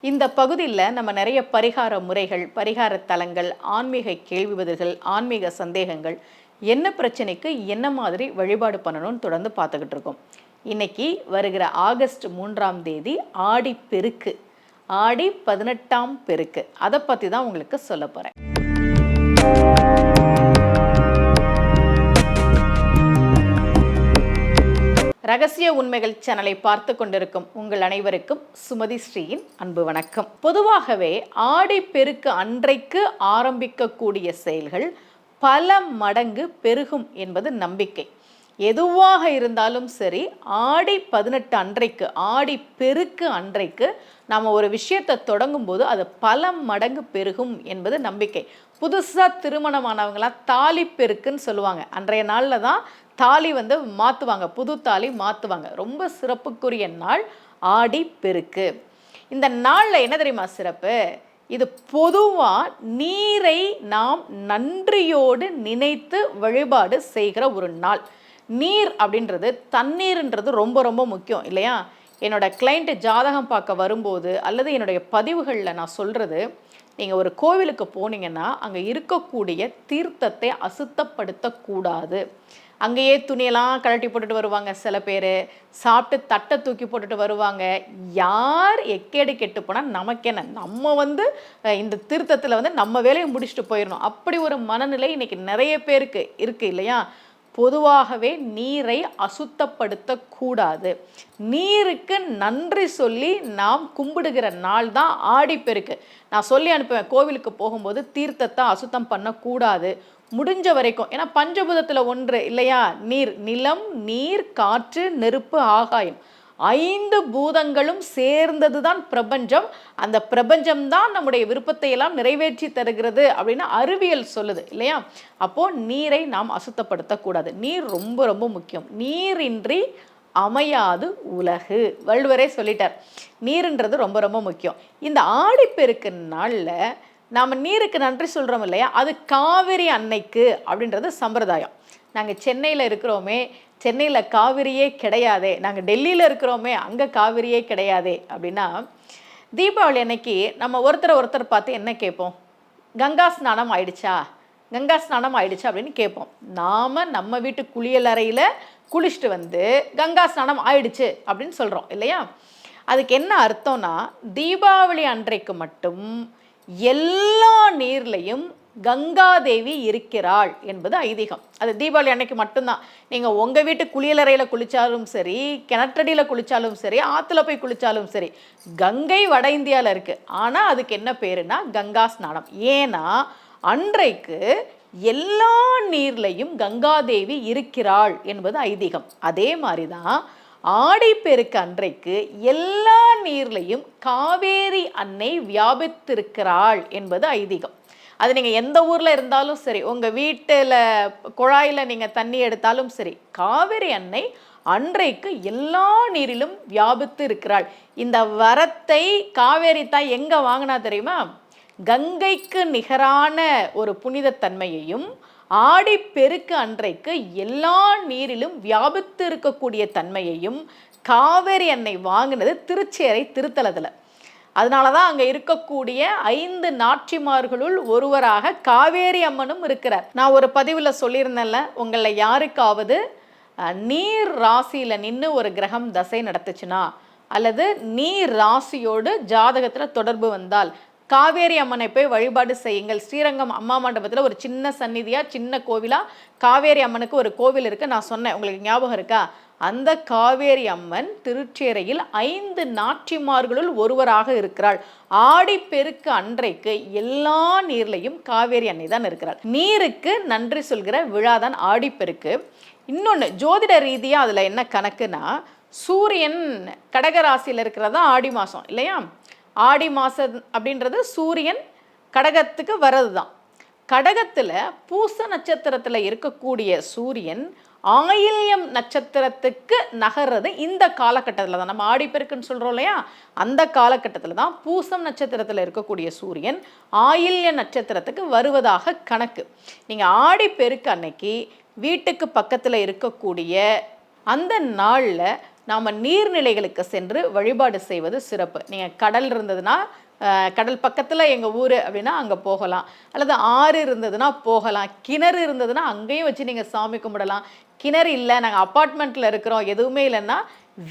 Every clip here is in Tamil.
இந்த பகுதியில் நம்ம நிறைய பரிகார முறைகள், பரிகார தலங்கள், ஆன்மீக கேள்வி பதில்கள், ஆன்மீக சந்தேகங்கள், என்ன பிரச்சனைக்கு என்ன மாதிரி வழிபாடு பண்ணணும்னு தொடர்ந்து பார்த்துக்கிட்டு இருக்கோம். இன்னைக்கு வருகிற ஆகஸ்ட் 3ஆம் தேதி ஆடி பெருக்கு, ஆடி 18ஆம் பெருக்கு, அதை பற்றி தான் உங்களுக்கு சொல்ல போகிறேன். ரகசிய உண்மைகள் சேனலை பார்த்து கொண்டிருக்கும் உங்கள் அனைவருக்கும் சுமதி ஸ்ரீயின் அன்பு வணக்கம். பொதுவாகவே ஆடி பெருக்கு அன்றைக்கு ஆரம்பிக்கக்கூடிய செயல்கள் பல மடங்கு பெருகும் என்பது நம்பிக்கை. எதுவாக இருந்தாலும் சரி, ஆடி 18 அன்றைக்கு, ஆடி பெருக்கு அன்றைக்கு நாம் ஒரு விஷயத்தை தொடங்கும் போது அது பல மடங்கு பெருகும் என்பது நம்பிக்கை. புதுசாக திருமணமானவங்களாம் தாலி பெருக்குன்னு சொல்லுவாங்க. அன்றைய நாளில் தான் தாலி மாற்றுவாங்க, புது தாலி மாற்றுவாங்க. ரொம்ப சிறப்புக்குரிய நாள் ஆடி பெருக்கு. இந்த நாளில் என்ன தெரியுமா சிறப்பு? இது பொதுவாக நீரை நாம் நன்றியோடு நினைத்து வழிபாடு செய்கிற ஒரு நாள். நீர் அப்படின்றது, தண்ணீர்ன்றது ரொம்ப ரொம்ப முக்கியம் இல்லையா? என்னோடய கிளைண்ட்டு ஜாதகம் பார்க்க வரும்போது அல்லது என்னுடைய பதிவுகளில் நான் சொல்கிறது, நீங்கள் ஒரு கோவிலுக்கு போனீங்கன்னா அங்கே இருக்கக்கூடிய தீர்த்தத்தை அசுத்தப்படுத்தக்கூடாது. அங்கேயே துணியெல்லாம் கழட்டி போட்டுட்டு வருவாங்க சில பேர், சாப்பிட்டு தட்டை தூக்கி போட்டுட்டு வருவாங்க. யார் எக்கேடு கெட்டு போனால் நமக்கென்ன, நம்ம இந்த தீர்த்தத்தில் நம்ம வேலையை முடிச்சுட்டு போயிடணும், அப்படி ஒரு மனநிலை இன்றைக்கி நிறைய பேருக்கு இருக்குது இல்லையா? பொதுவாகவே நீரை அசுத்தப்படுத்தக்கூடாது. நீருக்கு நன்றி சொல்லி நாம் கும்பிடுகிற நாள் தான் ஆடிப்பெருக்கு. நான் சொல்லி அனுப்புவேன், கோவிலுக்கு போகும்போது தீர்த்தத்தை அசுத்தம் பண்ணக்கூடாது முடிஞ்ச வரைக்கும். ஏன்னா பஞ்சபூதத்தில் ஒன்று இல்லையா? நீர், நிலம், நீர், காற்று, நெருப்பு, ஆகாயம், 5 பூதங்களும் சேர்ந்தது தான் பிரபஞ்சம். அந்த பிரபஞ்சம்தான் நம்முடைய விருப்பத்தை எல்லாம் நிறைவேற்றி தருகிறது அப்படின்னு அறிவியல் சொல்லுது இல்லையா? அப்போது நீரை நாம் அசுத்தப்படுத்தக்கூடாது. நீர் ரொம்ப ரொம்ப முக்கியம். நீரின்றி அமையாது உலகு, வள்ளுவரே சொல்லிட்டார். நீருன்றது ரொம்ப ரொம்ப முக்கியம். இந்த ஆடிப்பெருக்கு நாளில் நாம் நீருக்கு நன்றி சொல்கிறோம் இல்லையா? அது காவிரி அன்னைக்கு அப்படின்றது சம்பிரதாயம். நாங்கள் சென்னையில் இருக்கிறோமே, சென்னையில் காவிரியே கிடையாதே, நாங்கள் டெல்லியில் இருக்கிறோமே, அங்கே காவிரியே கிடையாதே அப்படின்னா, தீபாவளி அன்னைக்கு நம்ம ஒருத்தர் பார்த்து என்ன கேட்போம்? கங்கா ஸ்நானம் ஆயிடுச்சா, கங்கா ஸ்நானம் ஆயிடுச்சா அப்படின்னு கேட்போம். நாம் நம்ம வீட்டு குளியலறையில் குளிச்சுட்டு கங்கா ஸ்நானம் ஆயிடுச்சு அப்படின்னு சொல்கிறோம் இல்லையா? அதுக்கு என்ன அர்த்தம்னா, தீபாவளி அன்றைக்கு மட்டும் எல்லா நீர்லையும் கங்காதேவி இருக்கிறாள் என்பது ஐதீகம். அது தீபாவளி அன்னைக்கு மட்டும்தான். நீங்கள் உங்கள் வீட்டு குளியலறையில் குளித்தாலும் சரி, கிணற்றடியில் குளித்தாலும் சரி, ஆற்றுல போய் குளித்தாலும் சரி, கங்கை வட இந்தியாவில் இருக்குது. ஆனால் அதுக்கு என்ன பேருனா கங்கா ஸ்நானம். ஏன்னா அன்றைக்கு எல்லா நீர்லையும் கங்காதேவி இருக்கிறாள் என்பது ஐதீகம். அதே மாதிரி தான் ஆடிப்பெருக்கு அன்றைக்கு எல்லா நீர்லையும் காவேரி அன்னை வியாபித்திருக்கிறாள் என்பது ஐதீகம். அது நீங்கள் எந்த ஊரில் இருந்தாலும் சரி, உங்கள் வீட்டில் குழாயில் நீங்கள் தண்ணி எடுத்தாலும் சரி, காவேரி அன்னை அன்றைக்கு எல்லா நீரிலும் வியாபித்து இருக்கிறாள். இந்த வரத்தை காவேரி தாய் எங்கே வாங்கினா தெரியுமா? கங்கைக்கு நிகரான ஒரு புனிதத்தன்மையையும் ஆடிப்பெருக்கு அன்றைக்கு எல்லா நீரிலும் வியாபித்து இருக்கக்கூடிய தன்மையையும் காவேரி அன்னை வாங்கினது திருச்சேரை திருத்தலத்தில். அதனால தான் அங்கே இருக்கக்கூடிய 5 நாச்சிமார்களுள் ஒருவராக காவேரி அம்மனும் இருக்கிறார். நான் ஒரு பதிவில் சொல்லியிருந்தேன்ல, உங்களில் யாருக்காவது நீர் ராசியில் நின்று ஒரு கிரகம் தசை நடத்துச்சுன்னா, அல்லது நீர் ராசியோடு ஜாதகத்தில் தொடர்பு வந்தால் காவேரி அம்மனை போய் வழிபாடு செய்யுங்கள். ஸ்ரீரங்கம் அம்மா மண்டபத்தில் ஒரு சின்ன சந்நிதியாக, சின்ன கோவிலாக காவேரி அம்மனுக்கு ஒரு கோவில் இருக்குது. நான் சொன்னேன், உங்களுக்கு ஞாபகம் இருக்கா? அந்த காவேரி அம்மன் திருச்சேரையில் 5 நாச்சிமார்களுள் ஒருவராக இருக்கிறாள். ஆடிப்பெருக்கு அன்றைக்கு எல்லா நீர்லையும் காவேரி அன்னை தான் இருக்கிறாள். நீருக்கு நன்றி சொல்கிற விழாதான் ஆடிப்பெருக்கு. இன்னொன்று ஜோதிட ரீதியாக அதில் என்ன கணக்குன்னா, சூரியன் கடகராசியில் இருக்கிறதா ஆடி மாதம் இல்லையா? ஆடி மாதம் அப்படின்றது சூரியன் கடகத்துக்கு வர்றது தான். கடகத்தில் பூச நட்சத்திரத்தில் இருக்கக்கூடிய சூரியன் ஆயில்யம் நட்சத்திரத்துக்கு நகர்றது இந்த காலகட்டத்தில் தான். நம்ம ஆடிப்பெருக்குன்னு சொல்கிறோம் இல்லையா? அந்த காலகட்டத்தில் தான் பூசம் நட்சத்திரத்தில் இருக்கக்கூடிய சூரியன் ஆயில்ய நட்சத்திரத்துக்கு வருவதாக கணக்கு. நீங்கள் ஆடிப்பெருக்கு அன்னைக்கு வீட்டுக்கு பக்கத்தில் இருக்கக்கூடிய அந்த நாளில் நாம் நீர்நிலைகளுக்கு சென்று வழிபாடு செய்வது சிறப்பு. நீங்கள் கடல் இருந்ததுன்னா கடல் பக்கத்தில் எங்கள் ஊர் அப்படின்னா அங்கே போகலாம், அல்லது ஆறு இருந்ததுன்னா போகலாம், கிணறு இருந்ததுன்னா அங்கேயும் வச்சு நீங்கள் சாமி கும்பிடலாம். கிணறு இல்லை, நாங்கள் அப்பார்ட்மெண்ட்டில் இருக்கிறோம், எதுவுமே இல்லைன்னா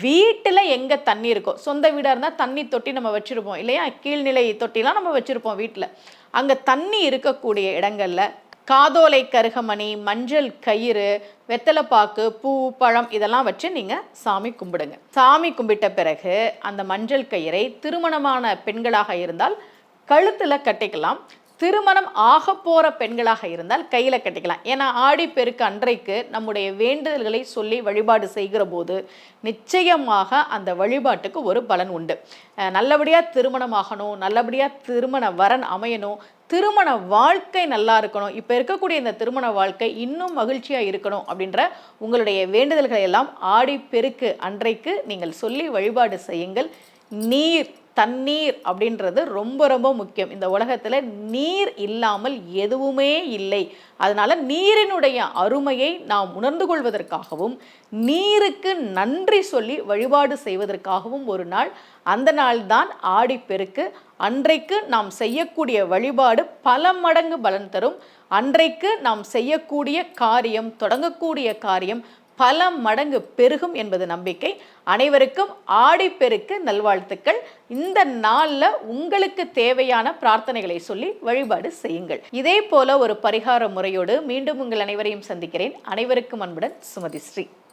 வீட்டில் எங்கே தண்ணி இருக்கோ, சொந்த வீடாக இருந்தால் தண்ணி தொட்டி நம்ம வச்சுருப்போம் இல்லையா, கீழ்நிலை தொட்டிலாம் நம்ம வச்சுருப்போம் வீட்டில். அங்கே தண்ணி இருக்கக்கூடிய இடங்களில் காதோலை கருகமணி, மஞ்சள் கயிறு, வெத்தலைப்பாக்கு, பூ, பழம் இதெல்லாம் வச்சு நீங்கள் சாமி கும்பிடுங்க. சாமி கும்பிட்ட பிறகு அந்த மஞ்சள் கயிறை திருமணமான பெண்களாக இருந்தால் கழுத்தில் கட்டிக்கலாம், திருமணம் ஆக போகிற பெண்களாக இருந்தால் கையில் கட்டிக்கலாம். ஏன்னா ஆடிப்பெருக்கு அன்றைக்கு நம்முடைய வேண்டுதல்களை சொல்லி வழிபாடு செய்கிற போது நிச்சயமாக அந்த வழிபாட்டுக்கு ஒரு பலன் உண்டு. நல்லபடியாக திருமணம் ஆகணும், நல்லபடியாக திருமண வரன் அமையணும், திருமண வாழ்க்கை நல்லா இருக்கணும், இப்போ இருக்கக்கூடிய இந்த திருமண வாழ்க்கை இன்னும் மகிழ்ச்சியாக இருக்கணும் அப்படின்ற உங்களுடைய வேண்டுதல்களை எல்லாம் ஆடிப்பெருக்கு அன்றைக்கு நீங்கள் சொல்லி வழிபாடு செய்யுங்கள். நீர், தண்ணீர் அப்படின்றது ரொம்ப ரொம்ப முக்கியம். இந்த உலகத்தில் நீர் இல்லாமல் எதுவுமே இல்லை. அதனால் நீரினுடைய அருமையை நாம் உணர்ந்து கொள்வதற்காகவும் நீருக்கு நன்றி சொல்லி வழிபாடு செய்வதற்காகவும் ஒரு நாள், அந்த நாள் தான் ஆடிப்பெருக்கு. அன்றைக்கு நாம் செய்யக்கூடிய வழிபாடு பல மடங்கு பலன் தரும். அன்றைக்கு நாம் செய்யக்கூடிய காரியம், தொடங்கக்கூடிய காரியம் பல மடங்கு பெருகும் என்பது நம்பிக்கை. அனைவருக்கும் ஆடிப்பெருக்கு நல்வாழ்த்துக்கள். இந்த நாளில் உங்களுக்கு தேவையான பிரார்த்தனைகளை சொல்லி வழிபாடு செய்யுங்கள். இதே போல ஒரு பரிகார முறையோடு மீண்டும் உங்கள் அனைவரையும் சந்திக்கிறேன். அனைவருக்கும் அன்புடன் சுமதி ஸ்ரீ.